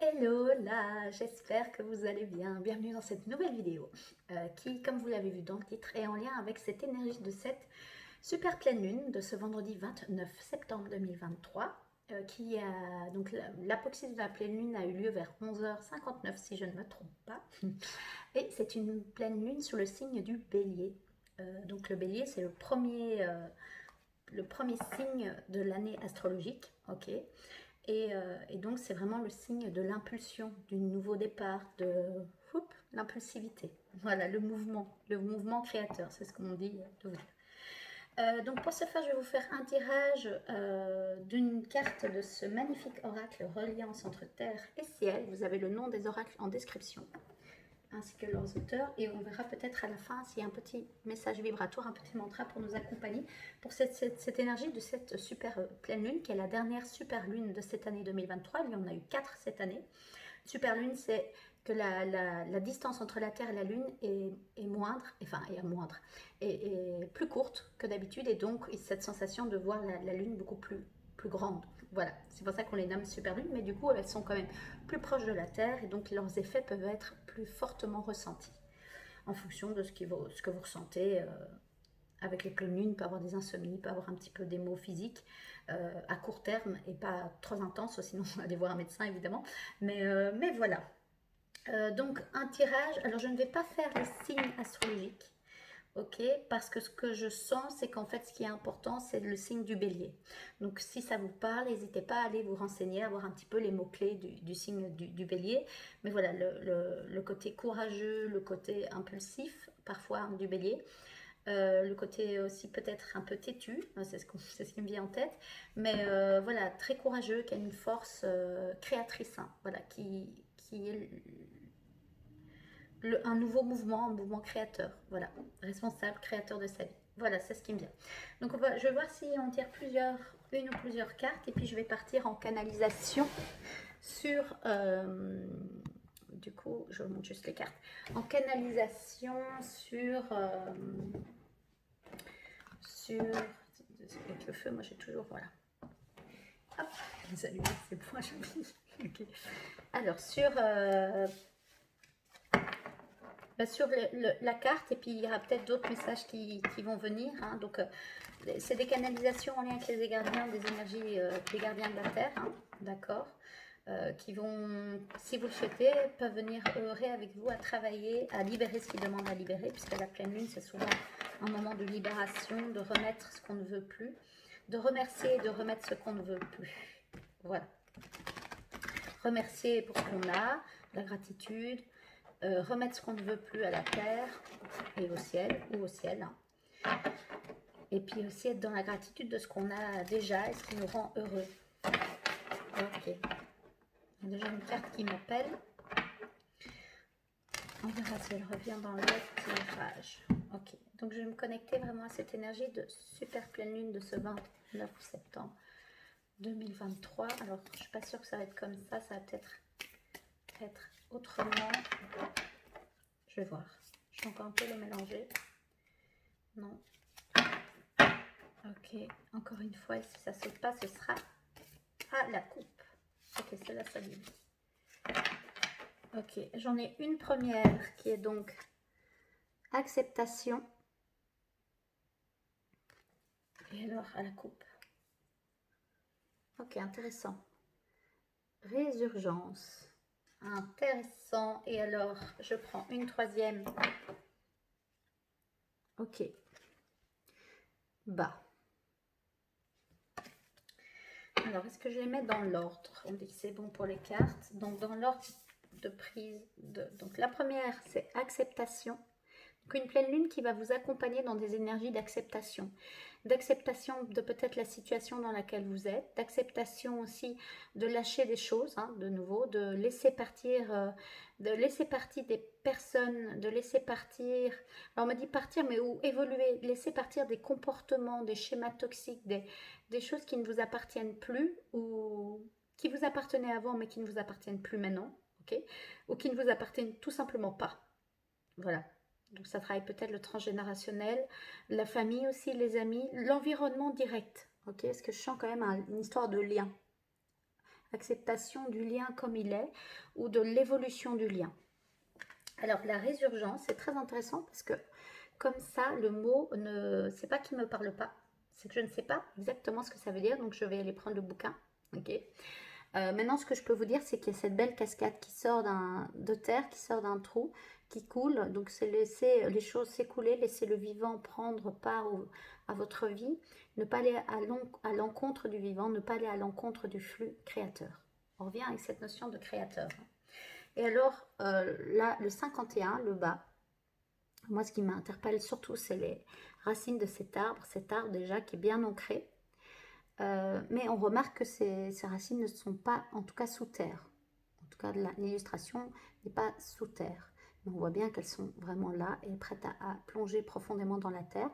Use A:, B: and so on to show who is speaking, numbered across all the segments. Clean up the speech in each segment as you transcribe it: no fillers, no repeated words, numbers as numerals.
A: Hello là, j'espère que vous allez bien. Bienvenue dans cette nouvelle vidéo qui, comme vous l'avez vu dans le titre, est en lien avec cette énergie de cette super pleine lune de ce vendredi 29 septembre 2023 qui a donc l'apoxyse de la pleine lune a eu lieu vers 11h59 si je ne me trompe pas. Et c'est une pleine lune sur le signe du Bélier. Donc le Bélier, c'est le premier signe de l'année astrologique, ok. Et donc, c'est vraiment le signe de l'impulsion, du nouveau départ, de l'impulsivité. Voilà, le mouvement créateur, c'est ce qu'on dit de vous. Donc, pour ce faire, je vais vous faire un tirage d'une carte de ce magnifique oracle Reliance entre terre et ciel. Vous avez le nom des oracles en description, ainsi que leurs auteurs, et on verra peut-être à la fin s'il y a un petit message vibratoire, un petit mantra pour nous accompagner pour cette énergie de cette super pleine lune, qui est la dernière super lune de cette année 2023. Il y en a eu 4 cette année. Super lune, c'est que la distance entre la Terre et la Lune est moindre, enfin est plus courte que d'habitude, et donc cette sensation de voir la Lune beaucoup plus grande. Voilà, c'est pour ça qu'on les nomme super lunes, mais du coup elles sont quand même plus proches de la Terre, et donc leurs effets peuvent être plus fortement ressentis en fonction de ce que vous ressentez. Avec les pleines lunes, peut avoir des insomnies, peut avoir un petit peu des maux physiques à court terme et pas trop intenses, sinon allez voir un médecin évidemment. Mais voilà. Donc un tirage, alors je ne vais pas faire les signes astrologiques, ok, parce que ce que je sens, c'est qu'en fait ce qui est important, c'est le signe du bélier. Donc si ça vous parle, n'hésitez pas à aller vous renseigner, à voir un petit peu les mots-clés du signe du bélier. Mais voilà, le côté courageux, le côté impulsif, parfois du bélier. Le côté aussi peut-être un peu têtu, c'est ce qui me vient en tête, mais voilà, très courageux, qui a une force créatrice, hein, voilà, qui est un nouveau mouvement, un mouvement créateur, voilà, responsable, créateur de sa vie. Voilà, c'est ce qui me vient. Donc je vais voir si on tire une ou plusieurs cartes, et puis je vais partir en canalisation sur... du coup, je vous montre juste les cartes. En canalisation sur avec le feu, moi j'ai toujours, voilà. Hop, les allumettes, c'est point joli. Okay. Alors, sur la carte, et puis il y aura peut-être d'autres messages qui vont venir. Hein. Donc, c'est des canalisations en lien avec les gardiens des énergies, des gardiens de la Terre, hein, d'accord, qui vont, si vous le souhaitez, peuvent venir œuvrer avec vous à travailler, à libérer ce qui demande à libérer, puisque la pleine lune, c'est souvent un moment de libération, de remettre ce qu'on ne veut plus, de remercier et de remettre ce qu'on ne veut plus. Voilà. Remercier pour ce qu'on a, la gratitude, remettre ce qu'on ne veut plus à la terre et au ciel, ou au ciel. Hein. Et puis aussi être dans la gratitude de ce qu'on a déjà et ce qui nous rend heureux. Ok. Il y a déjà une carte qui m'appelle. On verra si elle revient dans le tirage. Ok. Donc je vais me connecter vraiment à cette énergie de super pleine lune de ce 29 septembre 2023. Alors je ne suis pas sûre que ça va être comme ça va peut-être être autrement. Je vais voir. Je vais encore un peu le mélanger. Non. Ok. Encore une fois, si ça ne saute pas, ce sera à la coupe. Ok, celle-là, ça lui dit. Ok, j'en ai une première qui est donc acceptation. Et alors, à la coupe. Ok, intéressant. Résurgence. Intéressant. Et alors, je prends une troisième. Ok. Bas. Alors, est-ce que je les mets dans l'ordre? On dit que c'est bon pour les cartes. Donc, dans l'ordre de prise. Donc, la première, c'est acceptation. Donc, une pleine lune qui va vous accompagner dans des énergies d'acceptation. D'acceptation de peut-être la situation dans laquelle vous êtes. D'acceptation aussi de lâcher des choses, hein, de nouveau. De laisser partir des personnes. De laisser partir... Alors, on me dit partir, mais où évoluer. Laisser partir des comportements, des schémas toxiques, des choses qui ne vous appartiennent plus ou qui vous appartenaient avant mais qui ne vous appartiennent plus maintenant, ok, ou qui ne vous appartiennent tout simplement pas. Voilà. Donc ça travaille peut-être le transgénérationnel, la famille aussi, les amis, l'environnement direct, ok, parce que je sens quand même une histoire de lien acceptation du lien comme il est ou de l'évolution du lien. Alors la résurgence, c'est très intéressant parce que comme ça, le mot, c'est pas qu'il ne me parle pas, c'est que je ne sais pas exactement ce que ça veut dire, donc je vais aller prendre le bouquin. Ok. Maintenant, ce que je peux vous dire, c'est qu'il y a cette belle cascade qui sort de terre, qui sort d'un trou, qui coule. Donc, c'est laisser les choses s'écouler, laisser le vivant prendre part à votre vie. Ne pas aller à l'encontre du vivant, ne pas aller à l'encontre du flux créateur. On revient avec cette notion de créateur. Et alors, là, le 51, le bas, moi, ce qui m'interpelle surtout, c'est les racines de cet arbre déjà qui est bien ancré. Mais on remarque que ces racines ne sont pas, en tout cas, sous terre. En tout cas, l'illustration n'est pas sous terre. Mais on voit bien qu'elles sont vraiment là et prêtes à plonger profondément dans la terre.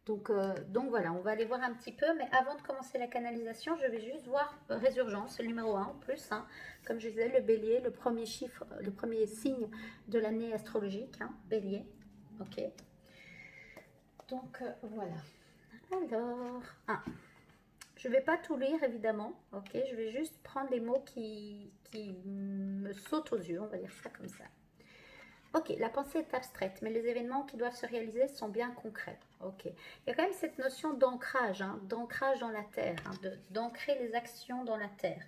A: Donc voilà, on va aller voir un petit peu. Mais avant de commencer la canalisation, je vais juste voir résurgence, le numéro 1 en plus. Hein. Comme je disais, le bélier, le premier chiffre, le premier signe de l'année astrologique. Hein, bélier. Ok. Donc voilà. Alors, je ne vais pas tout lire évidemment, ok, je vais juste prendre les mots qui me sautent aux yeux, on va dire ça comme ça. Ok, la pensée est abstraite, mais les événements qui doivent se réaliser sont bien concrets. Ok, il y a quand même cette notion d'ancrage, hein, d'ancrage dans la terre, hein, d'ancrer les actions dans la terre.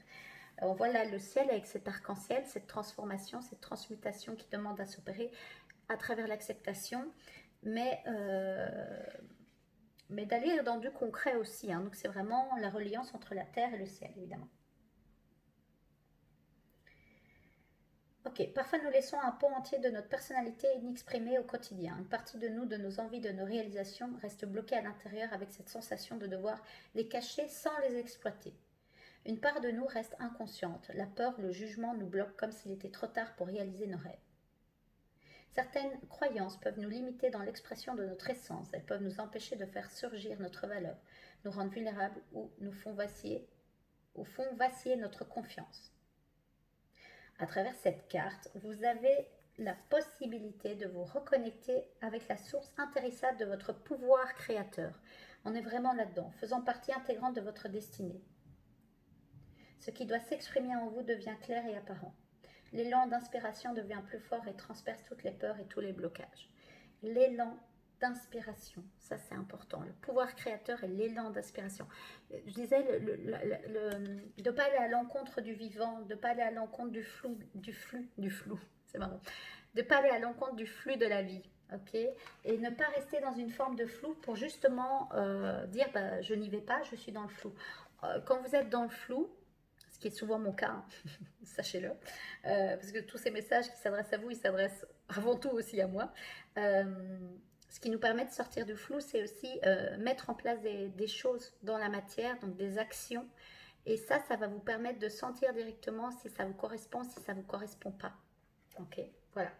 A: On voit là le ciel avec cet arc-en-ciel, cette transformation, cette transmutation qui demande à s'opérer à travers l'acceptation, mais d'aller dans du concret aussi. Hein. Donc c'est vraiment la reliance entre la terre et le ciel, évidemment. Ok, parfois nous laissons un pan entier de notre personnalité inexprimée au quotidien. Une partie de nous, de nos envies, de nos réalisations reste bloquée à l'intérieur avec cette sensation de devoir les cacher sans les exploiter. Une part de nous reste inconsciente. La peur, le jugement nous bloquent comme s'il était trop tard pour réaliser nos rêves. Certaines croyances peuvent nous limiter dans l'expression de notre essence. Elles peuvent nous empêcher de faire surgir notre valeur, nous rendre vulnérables ou nous font vaciller notre confiance. À travers cette carte, vous avez la possibilité de vous reconnecter avec la source intarissable de votre pouvoir créateur. On est vraiment là-dedans, faisant partie intégrante de votre destinée. Ce qui doit s'exprimer en vous devient clair et apparent. L'élan d'inspiration devient plus fort et transperce toutes les peurs et tous les blocages. L'élan d'inspiration, ça c'est important. Le pouvoir créateur et l'élan d'inspiration. Je disais, de ne pas aller à l'encontre du vivant, de ne pas aller à l'encontre du flou, c'est marrant. De ne pas aller à l'encontre du flux de la vie. Ok, et ne pas rester dans une forme de flou pour justement dire bah, je n'y vais pas, je suis dans le flou. Quand vous êtes dans le flou, ce qui est souvent mon cas, hein, sachez-le, parce que tous ces messages qui s'adressent à vous, ils s'adressent avant tout aussi à moi. Ce qui nous permet de sortir du flou, c'est aussi mettre en place des choses dans la matière, donc des actions. Et ça va vous permettre de sentir directement si ça vous correspond, si ça ne vous correspond pas. Ok, voilà.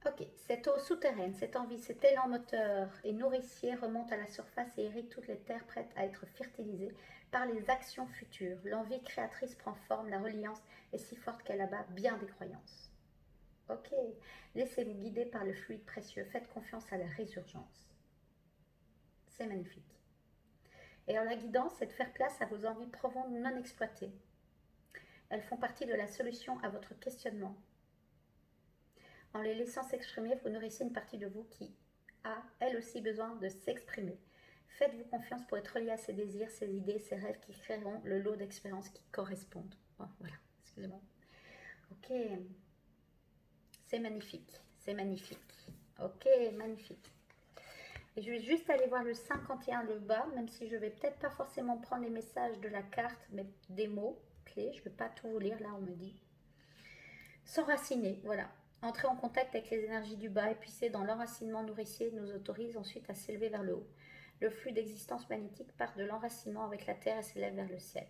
A: Ok, cette eau souterraine, cette envie, cet élan moteur et nourricier remonte à la surface et irrigue toutes les terres prêtes à être fertilisées par les actions futures. L'envie créatrice prend forme, la reliance est si forte qu'elle abat bien des croyances. Ok, laissez-vous guider par le fluide précieux, faites confiance à la résurgence. C'est magnifique. Et en la guidance, c'est de faire place à vos envies profondes non exploitées. Elles font partie de la solution à votre questionnement. En les laissant s'exprimer, vous nourrissez une partie de vous qui a, elle aussi, besoin de s'exprimer. Faites-vous confiance pour être relié à ses désirs, ses idées, ses rêves qui créeront le lot d'expériences qui correspondent. Oh, voilà, excusez-moi. Ok, c'est magnifique, c'est magnifique. Ok, magnifique. Et je vais juste aller voir le 51, le bas, même si je ne vais peut-être pas forcément prendre les messages de la carte, mais des mots clés. Je ne vais pas tout vous lire, là on me dit. S'enraciner, voilà. Entrer en contact avec les énergies du bas et puiser dans l'enracinement nourricier nous autorise ensuite à s'élever vers le haut. Le flux d'existence magnétique part de l'enracinement avec la terre et s'élève vers le ciel.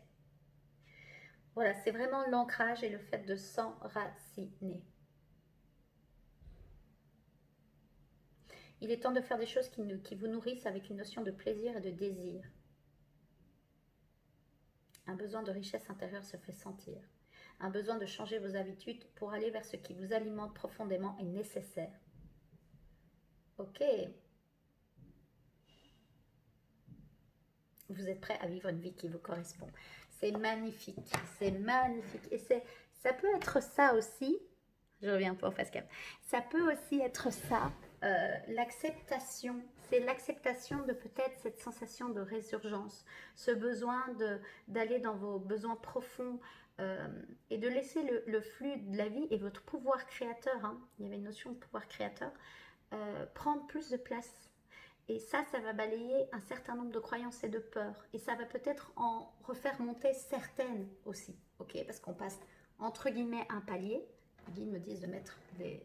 A: Voilà, c'est vraiment l'ancrage et le fait de s'enraciner. Il est temps de faire des choses qui vous nourrissent avec une notion de plaisir et de désir. Un besoin de richesse intérieure se fait sentir. Un besoin de changer vos habitudes pour aller vers ce qui vous alimente profondément est nécessaire. Ok. vous êtes prêt à vivre une vie qui vous correspond. C'est magnifique, c'est magnifique. Et ça peut être ça aussi, je reviens un peu en face cam, ça peut aussi être ça, l'acceptation. C'est l'acceptation de peut-être cette sensation de résurgence, ce besoin d'aller dans vos besoins profonds, et de laisser le flux de la vie et votre pouvoir créateur, hein, il y avait une notion de pouvoir créateur, prendre plus de place. Et ça va balayer un certain nombre de croyances et de peurs. Et ça va peut-être en refaire monter certaines aussi. Ok, parce qu'on passe entre guillemets un palier. Les guides me disent de mettre des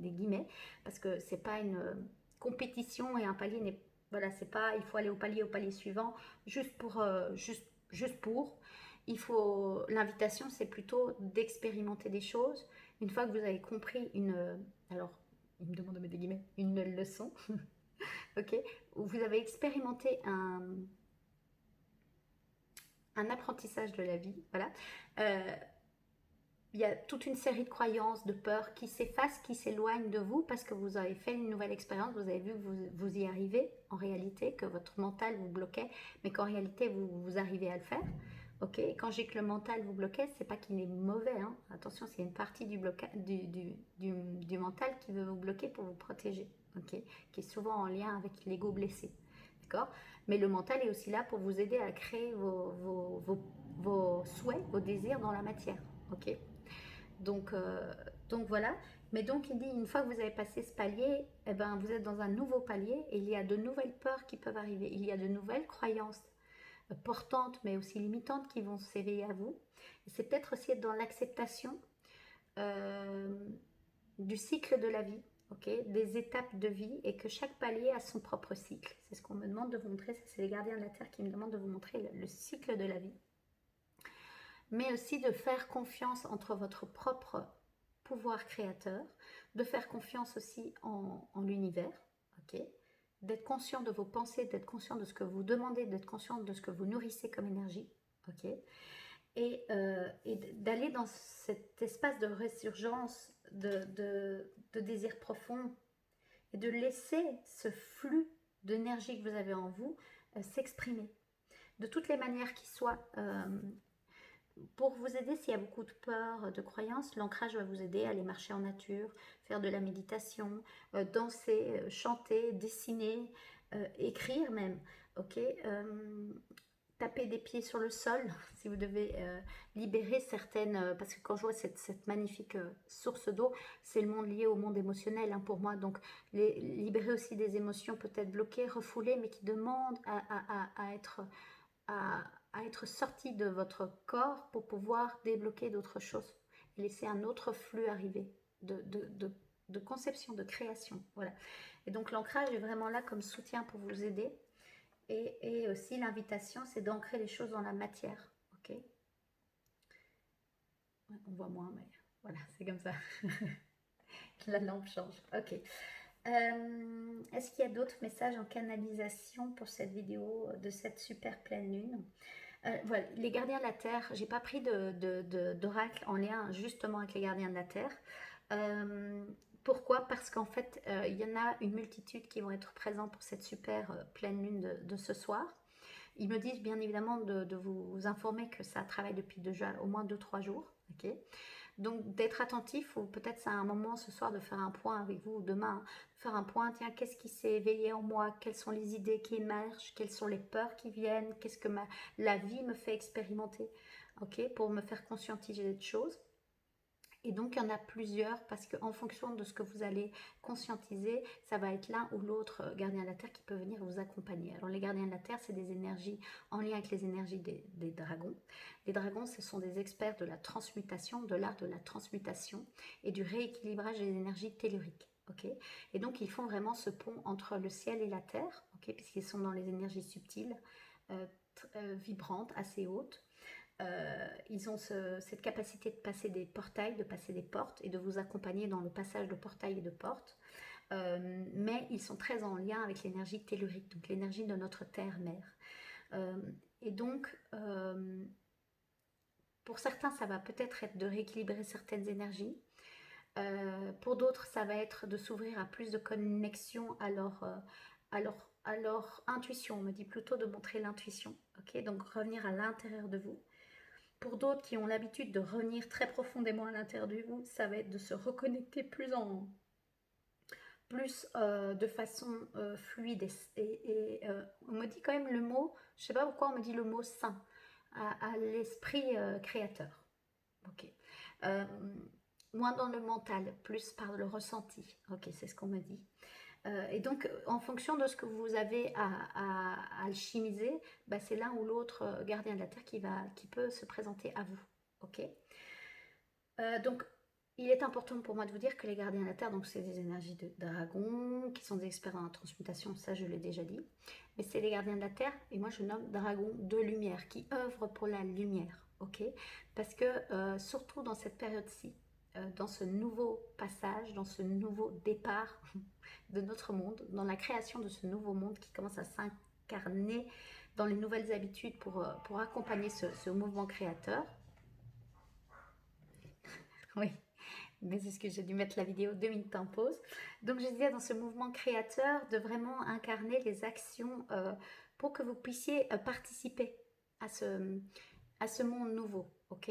A: guillemets. Parce que c'est pas une compétition et un palier n'est. Voilà, c'est pas il faut aller au palier suivant juste pour. Juste pour. Il faut. L'invitation, c'est plutôt d'expérimenter des choses. Une fois que vous avez compris une. Alors, il me demande de mettre des guillemets. Une leçon. Ok, où vous avez expérimenté un apprentissage de la vie, voilà. Il y a toute une série de croyances, de peurs qui s'effacent, qui s'éloignent de vous parce que vous avez fait une nouvelle expérience, vous avez vu que vous y arrivez en réalité, que votre mental vous bloquait, mais qu'en réalité vous arrivez à le faire. Ok, quand j'ai que le mental vous bloquait, c'est pas qu'il est mauvais, hein. Attention, c'est une partie du mental qui veut vous bloquer pour vous protéger, ok, qui est souvent en lien avec l'ego blessé, d'accord. Mais le mental est aussi là pour vous aider à créer vos souhaits, vos désirs dans la matière, ok. Donc, donc voilà. Mais donc il dit, une fois que vous avez passé ce palier, eh ben, vous êtes dans un nouveau palier et il y a de nouvelles peurs qui peuvent arriver. Il y a de nouvelles croyances portantes mais aussi limitantes qui vont s'éveiller à vous. Et c'est peut-être aussi être dans l'acceptation euh, du cycle de la vie, ok, des étapes de vie et que chaque palier a son propre cycle. C'est ce qu'on me demande de vous montrer. C'est les gardiens de la Terre qui me demandent de vous montrer le cycle de la vie. Mais aussi de faire confiance entre votre propre pouvoir créateur, de faire confiance aussi en l'univers, ok, d'être conscient de vos pensées, d'être conscient de ce que vous demandez, d'être conscient de ce que vous nourrissez comme énergie, ok, et d'aller dans cet espace de résurgence, de désir profond, et de laisser ce flux d'énergie que vous avez en vous s'exprimer de toutes les manières qui soient. Pour vous aider, s'il y a beaucoup de peur, de croyances, l'ancrage va vous aider à aller marcher en nature, faire de la méditation, danser, chanter, dessiner, écrire même, ok, taper des pieds sur le sol si vous devez libérer certaines, parce que quand je vois cette magnifique source d'eau, c'est le monde lié au monde émotionnel, hein, pour moi, donc libérer aussi des émotions peut-être bloquées, refoulées, mais qui demandent à être à être sorti de votre corps pour pouvoir débloquer d'autres choses et laisser un autre flux arriver de conception, de création. Voilà. Et donc l'ancrage est vraiment là comme soutien pour vous aider. Et aussi l'invitation, c'est d'ancrer les choses dans la matière. Ok. On voit moins, mais voilà, c'est comme ça. La lampe change. Ok. Est-ce qu'il y a d'autres messages en canalisation pour cette vidéo de cette super pleine lune? Voilà, les gardiens de la Terre, j'ai pas pris d'oracle en lien justement avec les gardiens de la Terre. Pourquoi? Parce qu'en fait, il y en a une multitude qui vont être présents pour cette super pleine lune de ce soir. Ils me disent bien évidemment de vous informer que ça travaille depuis déjà au moins 2-3 jours. Ok. Donc d'être attentif, ou peut-être c'est un moment ce soir de faire un point avec vous, ou demain, faire un point, tiens, qu'est-ce qui s'est éveillé en moi, quelles sont les idées qui émergent, quelles sont les peurs qui viennent, qu'est-ce que la vie me fait expérimenter, ok, pour me faire conscientiser de choses. Et donc, il y en a plusieurs parce qu'en fonction de ce que vous allez conscientiser, ça va être l'un ou l'autre gardien de la Terre qui peut venir vous accompagner. Alors, les gardiens de la Terre, c'est des énergies en lien avec les énergies des dragons. Les dragons, ce sont des experts de la transmutation, de l'art de la transmutation et du rééquilibrage des énergies telluriques. Okay, et donc, ils font vraiment ce pont entre le ciel et la terre, okay, puisqu'ils sont dans les énergies subtiles, vibrantes, assez hautes. Ils ont cette capacité de passer des portails, de passer des portes et de vous accompagner dans le passage de portails et de portes. Mais ils sont très en lien avec l'énergie tellurique, donc l'énergie de notre terre-mère. Et donc, pour certains, ça va peut-être être de rééquilibrer certaines énergies. Pour d'autres, ça va être de s'ouvrir à plus de connexion à alors, intuition, on me dit plutôt de montrer l'intuition, ok? Donc, revenir à l'intérieur de vous. Pour d'autres qui ont l'habitude de revenir très profondément à l'intérieur de vous, ça va être de se reconnecter de façon fluide. On me dit quand même le mot, je ne sais pas pourquoi on me dit le mot saint, à l'esprit créateur. Ok. Euh, moins dans le mental, plus par le ressenti. Ok, c'est ce qu'on me dit. Et donc, en fonction de ce que vous avez à alchimiser, bah, c'est l'un ou l'autre gardien de la Terre qui peut se présenter à vous. Ok. Donc, il est important pour moi de vous dire que les gardiens de la Terre, donc c'est des énergies de dragons, qui sont des experts en la transmutation, ça je l'ai déjà dit. Mais c'est les gardiens de la Terre, et moi je nomme dragons de lumière, qui œuvrent pour la lumière. Ok. Parce que, surtout dans cette période-ci, dans ce nouveau passage, dans ce nouveau départ de notre monde, dans la création de ce nouveau monde qui commence à s'incarner dans les nouvelles habitudes pour accompagner ce mouvement créateur. Oui, mais c'est ce que j'ai dû mettre la vidéo 2 minutes en pause. Donc je disais dans ce mouvement créateur de vraiment incarner les actions pour que vous puissiez participer à ce monde nouveau, ok.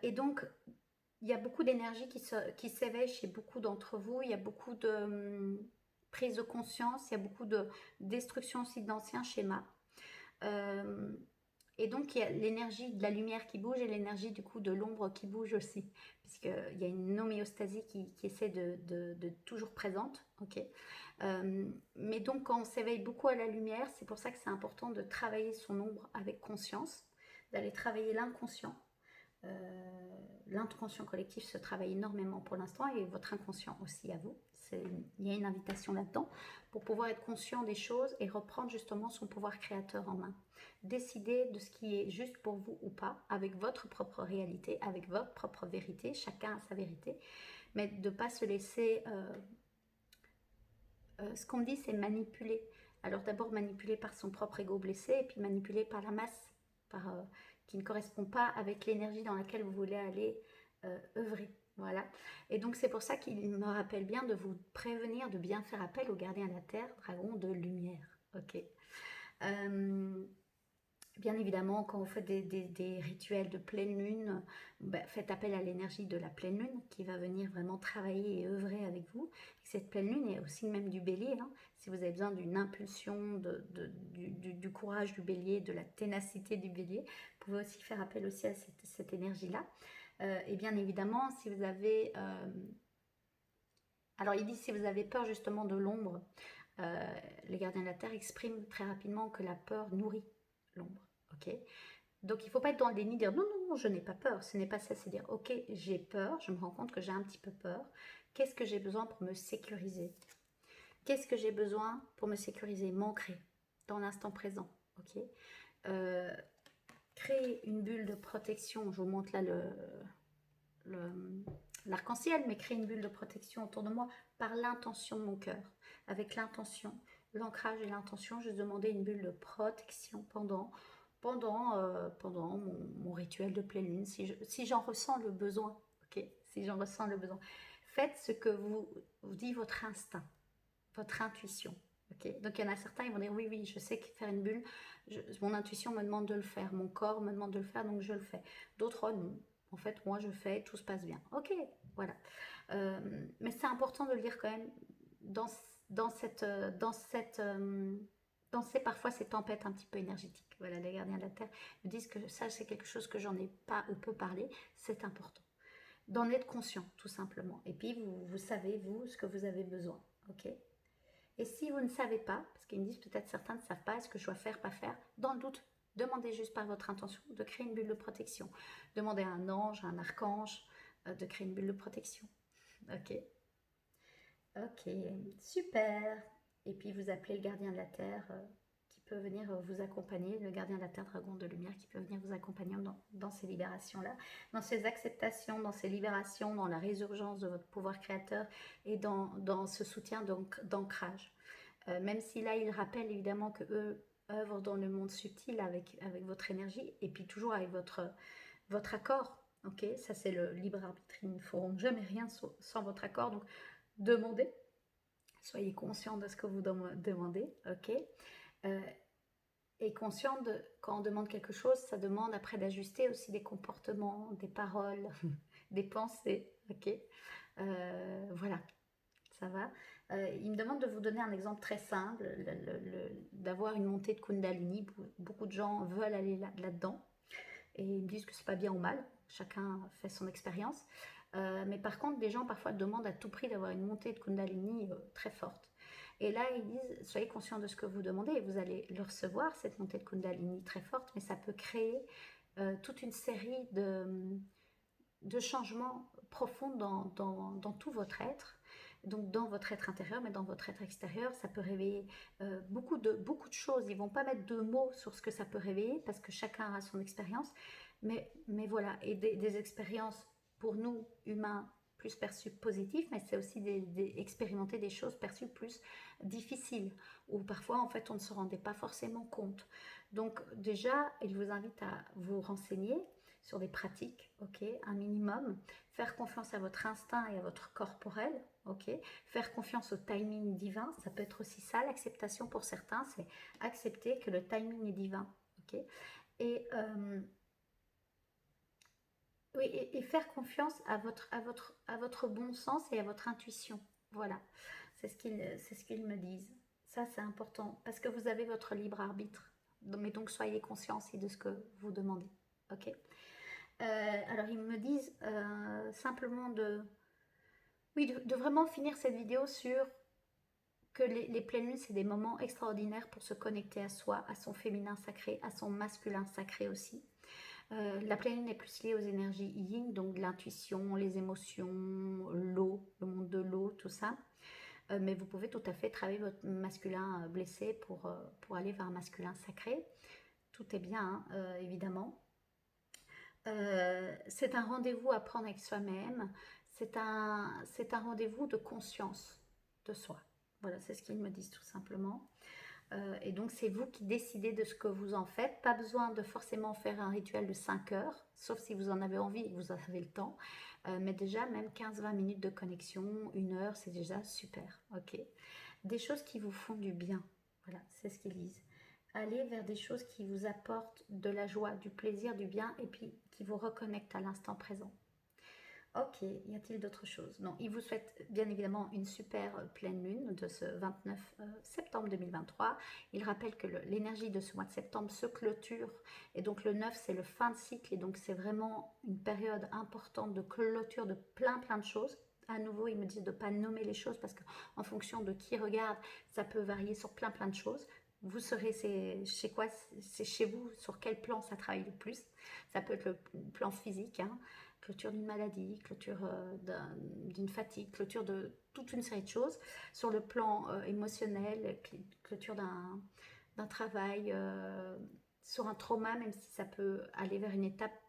A: Et donc il y a beaucoup d'énergie qui s'éveille chez beaucoup d'entre vous. Il y a beaucoup de prise de conscience. Il y a beaucoup de destruction aussi d'anciens schémas. Et donc, il y a l'énergie de la lumière qui bouge et l'énergie du coup de l'ombre qui bouge aussi. Puisqu'il y a une homéostasie qui essaie de toujours présente. Ok. Mais donc, quand on s'éveille beaucoup à la lumière, c'est pour ça que c'est important de travailler son ombre avec conscience, d'aller travailler l'inconscient. L'inconscient collectif se travaille énormément pour l'instant et votre inconscient aussi à vous. Il y a une invitation là-dedans pour pouvoir être conscient des choses et reprendre justement son pouvoir créateur en main. Décider de ce qui est juste pour vous ou pas, avec votre propre réalité, avec votre propre vérité, chacun a sa vérité, mais de ne pas se laisser... ce qu'on me dit, c'est manipuler. Alors d'abord manipuler par son propre ego blessé et puis manipuler par la masse, qui ne correspond pas avec l'énergie dans laquelle vous voulez aller œuvrer. Voilà. Et donc c'est pour ça qu'il me rappelle bien de vous prévenir de bien faire appel au gardien de la Terre, dragon de lumière. Ok. Bien évidemment, quand vous faites des rituels de pleine lune, faites appel à l'énergie de la pleine lune qui va venir vraiment travailler et œuvrer avec vous. Et cette pleine lune est aussi même du bélier. Hein. Si vous avez besoin d'une impulsion, du courage du bélier, de la ténacité du bélier, vous pouvez aussi faire appel aussi à cette énergie-là. Et bien évidemment, si vous avez... alors il dit si vous avez peur justement de l'ombre, les gardiens de la Terre expriment très rapidement que la peur nourrit l'ombre. Ok. Donc il ne faut pas être dans le déni, dire non, non, non, je n'ai pas peur. Ce n'est pas ça, c'est dire ok, j'ai peur, je me rends compte que j'ai un petit peu peur. Qu'est-ce que j'ai besoin pour me sécuriser? Qu'est-ce que j'ai besoin pour me sécuriser? M'ancrer dans l'instant présent. Ok. Créer une bulle de protection. Je vous montre là l'arc-en-ciel, mais créer une bulle de protection autour de moi par l'intention de mon cœur. Avec l'intention, l'ancrage et l'intention, je demandais une bulle de protection pendant mon rituel de pleine lune, si j'en ressens le besoin, ok, si j'en ressens le besoin. Faites ce que vous dit votre instinct, votre intuition, ok. Donc il y en a certains, ils vont dire oui, oui, je sais que faire une bulle, mon intuition me demande de le faire, mon corps me demande de le faire, donc je le fais. D'autres, oh non, en fait, moi je fais, tout se passe bien, ok, voilà. Mais c'est important de le dire quand même dans parfois ces tempêtes un petit peu énergétiques. Voilà, les gardiens de la Terre me disent que ça, c'est quelque chose que j'en ai pas ou peu parlé. C'est important d'en être conscient, tout simplement. Et puis, vous savez, vous, ce que vous avez besoin. Ok. Et si vous ne savez pas, parce qu'ils me disent peut-être certains ne savent pas, est-ce que je dois faire, pas faire, dans le doute, demandez juste par votre intention de créer une bulle de protection. Demandez à un ange, à un archange de créer une bulle de protection. Ok. Ok, super. Et puis vous appelez le gardien de la Terre qui peut venir vous accompagner, le gardien de la Terre, dragon de lumière, qui peut venir vous accompagner dans ces libérations-là, dans ces acceptations, dans ces libérations, dans la résurgence de votre pouvoir créateur et dans ce soutien d'ancrage. Même si là, il rappelle évidemment que eux œuvrent dans le monde subtil avec votre énergie et puis toujours avec votre accord. Ok, ça c'est le libre arbitre. Ils ne feront jamais rien sans votre accord. Donc, demandez Soyez conscient de ce que vous demandez, ok? Et conscient de quand on demande quelque chose, ça demande après d'ajuster aussi des comportements, des paroles, des pensées, ok? Voilà, ça va. Il me demande de vous donner un exemple très simple, d'avoir une montée de Kundalini. Beaucoup de gens veulent aller là-dedans et ils me disent que c'est pas bien ou mal. Chacun fait son expérience. Mais par contre, des gens parfois demandent à tout prix d'avoir une montée de Kundalini très forte. Et là, ils disent, soyez conscient de ce que vous demandez et vous allez le recevoir, cette montée de Kundalini très forte, mais ça peut créer toute une série de changements profonds dans tout votre être. Donc dans votre être intérieur, mais dans votre être extérieur, ça peut réveiller beaucoup de choses. Ils ne vont pas mettre de mots sur ce que ça peut réveiller parce que chacun a son expérience. Mais voilà, et des expériences pour nous, humains, plus perçues positives, mais c'est aussi expérimenter des choses perçues plus difficiles, où parfois en fait on ne se rendait pas forcément compte. Donc déjà, il vous invite à vous renseigner sur des pratiques, ok, un minimum, faire confiance à votre instinct et à votre corporel, ok, faire confiance au timing divin, ça peut être aussi ça, l'acceptation pour certains, c'est accepter que le timing est divin, ok, et oui, et faire confiance à votre bon sens et à votre intuition. Voilà, c'est ce qu'ils me disent. Ça, c'est important parce que vous avez votre libre arbitre. Mais donc, soyez conscient aussi de ce que vous demandez. Ok. Alors, ils me disent simplement oui, de vraiment finir cette vidéo sur que les pleines lunes, c'est des moments extraordinaires pour se connecter à soi, à son féminin sacré, à son masculin sacré aussi. La pleine lune est plus liée aux énergies yin, donc l'intuition, les émotions, l'eau, le monde de l'eau, tout ça. Mais vous pouvez tout à fait travailler votre masculin blessé pour aller vers un masculin sacré. Tout est bien, hein, évidemment. C'est un rendez-vous à prendre avec soi-même. C'est un rendez-vous de conscience de soi. Voilà, c'est ce qu'ils me disent tout simplement. Et donc, c'est vous qui décidez de ce que vous en faites. Pas besoin de forcément faire un rituel de 5 heures, sauf si vous en avez envie et que vous avez le temps. Mais déjà, même 15-20 minutes de connexion, 1 heure, c'est déjà super. Ok. Des choses qui vous font du bien. Voilà, c'est ce qu'ils disent. Allez vers des choses qui vous apportent de la joie, du plaisir, du bien, et puis qui vous reconnectent à l'instant présent. Ok, y a-t-il d'autres choses? Non, il vous souhaite bien évidemment une super pleine lune de ce 29 septembre 2023. Il rappelle que l'énergie de ce mois de septembre se clôture et donc le 9 c'est le fin de cycle et donc c'est vraiment une période importante de clôture de plein de choses. À nouveau, il me dit de ne pas nommer les choses parce qu'en fonction de qui regarde, ça peut varier sur plein de choses. Vous saurez c'est chez quoi, c'est chez vous, sur quel plan ça travaille le plus. Ça peut être le plan physique, hein, clôture d'une maladie, clôture d'une fatigue, clôture de toute une série de choses. Sur le plan émotionnel, clôture d'un travail, sur un trauma, même si ça peut aller vers une étape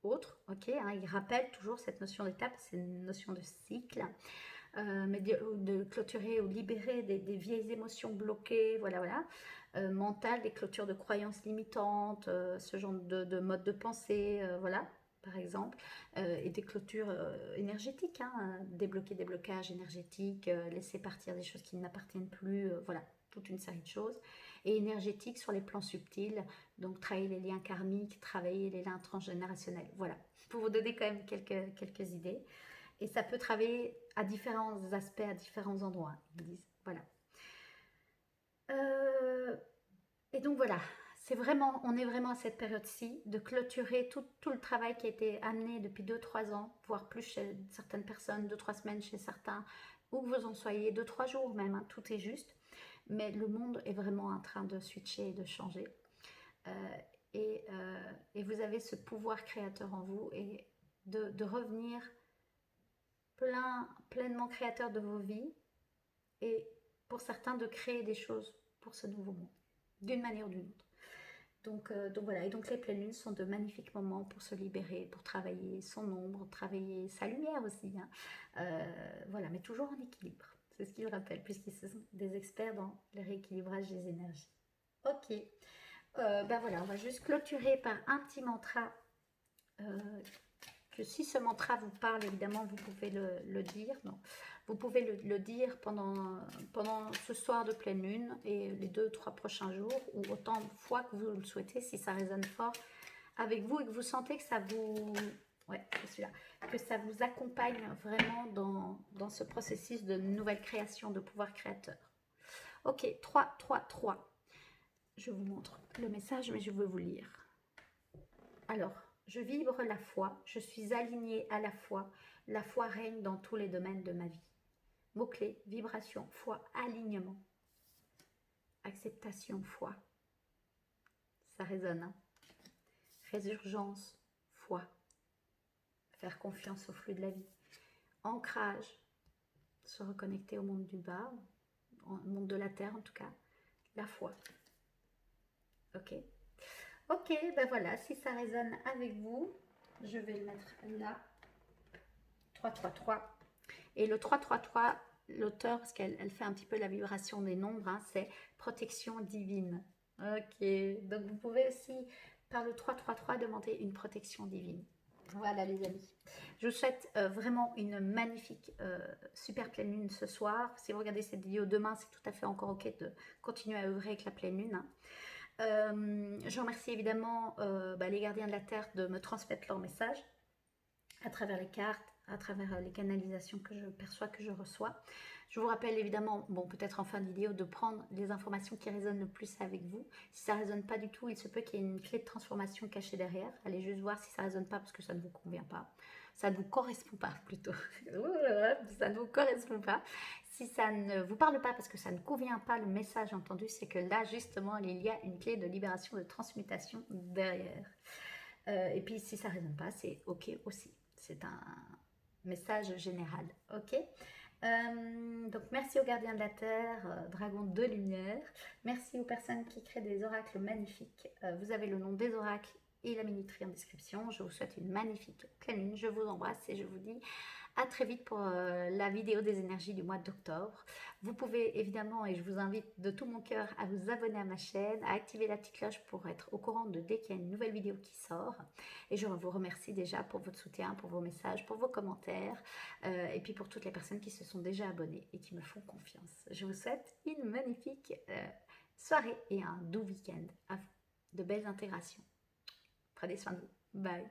A: autre. Ok, hein, il rappelle toujours cette notion d'étape, c'est une notion de cycle. Mais de clôturer ou libérer des vieilles émotions bloquées, voilà. Mentales, des clôtures de croyances limitantes, ce genre de mode de pensée, voilà, par exemple, et des clôtures énergétiques, hein, débloquer des blocages énergétiques, laisser partir des choses qui ne m'appartiennent plus, voilà, toute une série de choses, et énergétiques sur les plans subtils, donc travailler les liens karmiques, travailler les liens transgénérationnels, voilà, pour vous donner quand même quelques idées. Et ça peut travailler à différents aspects, à différents endroits, ils disent. Voilà. Et donc voilà, on est vraiment à cette période-ci de clôturer tout le travail qui a été amené depuis 2-3 ans, voire plus chez certaines personnes, 2-3 semaines chez certains, où que vous en soyez, 2-3 jours même, hein, tout est juste. Mais le monde est vraiment en train de switcher et de changer. Et vous avez ce pouvoir créateur en vous et de revenir pleinement créateur de vos vies et pour certains de créer des choses pour ce nouveau monde, d'une manière ou d'une autre. Donc voilà, et donc les pleines lunes sont de magnifiques moments pour se libérer, pour travailler son ombre, travailler sa lumière aussi. Hein. Voilà, mais toujours en équilibre. C'est ce qu'ils rappellent, puisqu'ils sont des experts dans le rééquilibrage des énergies. Ok, ben voilà, on va juste clôturer par un petit mantra Si ce mantra vous parle, évidemment, vous pouvez le dire. Non. Vous pouvez le dire pendant ce soir de pleine lune et les 2-3 prochains jours, ou autant de fois que vous le souhaitez, si ça résonne fort avec vous et que vous sentez que ça vous... Ouais, c'est celui-là. Que ça vous accompagne vraiment dans ce processus de nouvelle création, de pouvoir créateur. Ok, 3, 3, 3. Je vous montre le message, mais je veux vous lire. Alors, je vibre la foi, je suis alignée à la foi règne dans tous les domaines de ma vie. Mots-clés, vibration, foi, alignement, acceptation, foi. Ça résonne, hein? Résurgence, foi. Faire confiance au flux de la vie. Ancrage, se reconnecter au monde du bas, au monde de la terre en tout cas. La foi. Ok. Ok, ben voilà, si ça résonne avec vous, je vais le mettre là. 333. Et le 333, l'auteur, parce qu'elle fait un petit peu la vibration des nombres, hein, c'est protection divine. Ok, donc vous pouvez aussi, par le 333, demander une protection divine. Voilà les amis. Je vous souhaite vraiment une magnifique super pleine lune ce soir. Si vous regardez cette vidéo demain, c'est tout à fait encore ok de continuer à œuvrer avec la pleine lune. Hein. Je remercie évidemment les gardiens de la Terre de me transmettre leur message à travers les cartes, à travers les canalisations que je perçois, que je reçois. Je vous rappelle évidemment, bon peut-être en fin de vidéo, de prendre les informations qui résonnent le plus avec vous. Si ça ne résonne pas du tout, il se peut qu'il y ait une clé de transformation cachée derrière. Allez juste voir si ça ne résonne pas parce que ça ne vous convient pas. Ça ne vous correspond pas plutôt. Ça ne vous correspond pas. Si ça ne vous parle pas parce que ça ne convient pas le message entendu, c'est que là justement il y a une clé de libération, de transmutation derrière. Et puis si ça ne résonne pas, c'est ok aussi. C'est un message général, ok. Donc merci aux gardiens de la Terre, dragons de lumière. Merci aux personnes qui créent des oracles magnifiques. Vous avez le nom des oracles et la minuterie en description. Je vous souhaite une magnifique pleine lune. Je vous embrasse et je vous dis à très vite pour la vidéo des énergies du mois d'octobre. Vous pouvez évidemment, et je vous invite de tout mon cœur, à vous abonner à ma chaîne, à activer la petite cloche pour être au courant de dès qu'il y a une nouvelle vidéo qui sort. Et je vous remercie déjà pour votre soutien, pour vos messages, pour vos commentaires, et puis pour toutes les personnes qui se sont déjà abonnées et qui me font confiance. Je vous souhaite une magnifique soirée et un doux week-end à vous. De belles intégrations. Prenez soin de vous. Bye.